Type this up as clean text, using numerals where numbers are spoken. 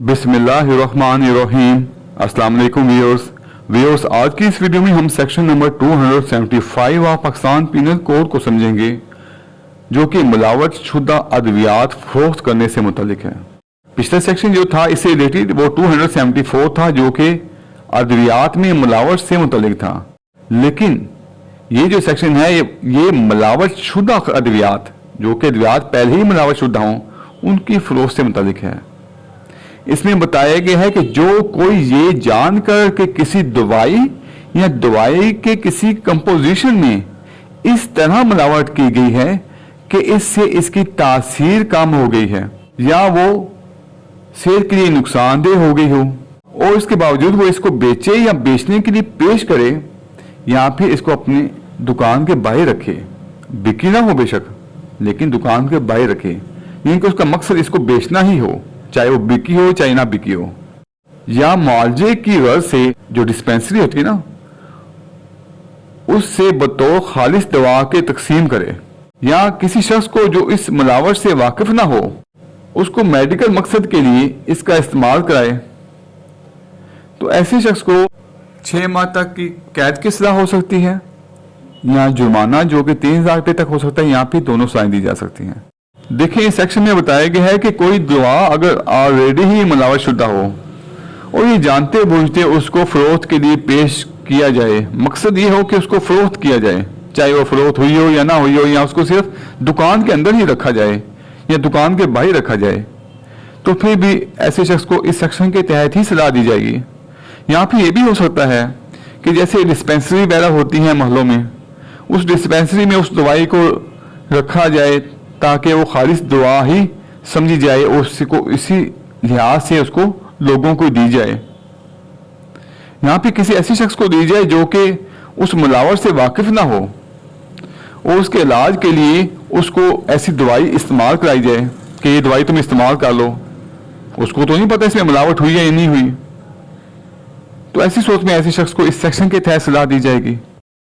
बिस्मिल्लाहिर्रहमानिर्रहीम। अस्सलाम वालेकुम व्यूअर्स, आज की इस वीडियो में हम section number 275 of Pakistan penal code को समझेंगे, जो कि मिलावट शुदा अद्वियात फरोख्त करने से मुतालिक है। पिछला सेक्शन जो था इससे रिलेटेड वो 274 था, जो कि अद्वियात में मिलावट से मुतालिक था। लेकिन ये जो सेक्शन है ये मिलावट शुदा अद्वियात, जो कि अद्वियात पहले ही मिलावट शुदा हों, उनकी फरोख्त से मुतालिक है। इसमें बताया गया है कि जो कोई ये जानकर कि किसी दवाई या दवाई के किसी कंपोजिशन में इस तरह मिलावट की गई है कि इससे इसकी तासीर कम हो गई है या वो सेहत के लिए नुकसानदेह हो गई हो, और इसके बावजूद वो इसको बेचे या बेचने के लिए पेश करे या फिर इसको अपनी दुकान के बाहर रखे, बिक्री ना हो बेशक, लेकिन दुकान के बाहर रखे, यानी कि उसका मकसद इसको बेचना ही हो, चाहे वो बिकी हो चाहे ना बिकी हो। या मुआवजे की गर्ज से जो डिस्पेंसरी होती है ना, उससे बतौर खालिस दवा के तकसीम करे, या किसी शख्स को जो इस मिलावट से वाकिफ ना हो उसको मेडिकल मकसद के लिए इसका इस्तेमाल कराए, तो ऐसे शख्स को 6 माह तक की कैद की सजा हो सकती है या जुर्माना जो कि 3000 रुपये तक हो सकता है, यहाँ पे दोनों सजाएं दी जा सकती हैं। देखिए इस सेक्शन में बताया गया है कि कोई दवा अगर ऑलरेडी ही मिलावट शुदा हो और ये जानते बूझते उसको फरोख्त के लिए पेश किया जाए, मकसद ये हो कि उसको फरोख्त किया जाए, चाहे वो फरोख्त हुई हो या ना हुई हो, या उसको सिर्फ दुकान के अंदर ही रखा जाए या दुकान के बाहर रखा जाए, तो फिर भी ऐसे शख्स को इस सेक्शन के तहत ही सलाह दी जाएगी। यहाँ पे ये भी हो सकता है कि जैसे डिस्पेंसरी वगैरह होती हैं महलों में, उस डिस्पेंसरी में उस दवाई को रखा जाए ताकि वो खालिस दवा ही समझी जाए और उसको इसी लिहाज से उसको लोगों को दी जाए। यहाँ पे किसी ऐसे शख्स को दी जाए जो कि उस मिलावट से वाकिफ ना हो और उसके इलाज के लिए उसको ऐसी दवाई इस्तेमाल कराई जाए कि ये दवाई तुम इस्तेमाल कर लो, उसको तो नहीं पता इसमें मिलावट हुई है या नहीं हुई। तो ऐसी सोच में ऐसे शख्स को इस सेक्शन के तहत सलाह दी जाएगी।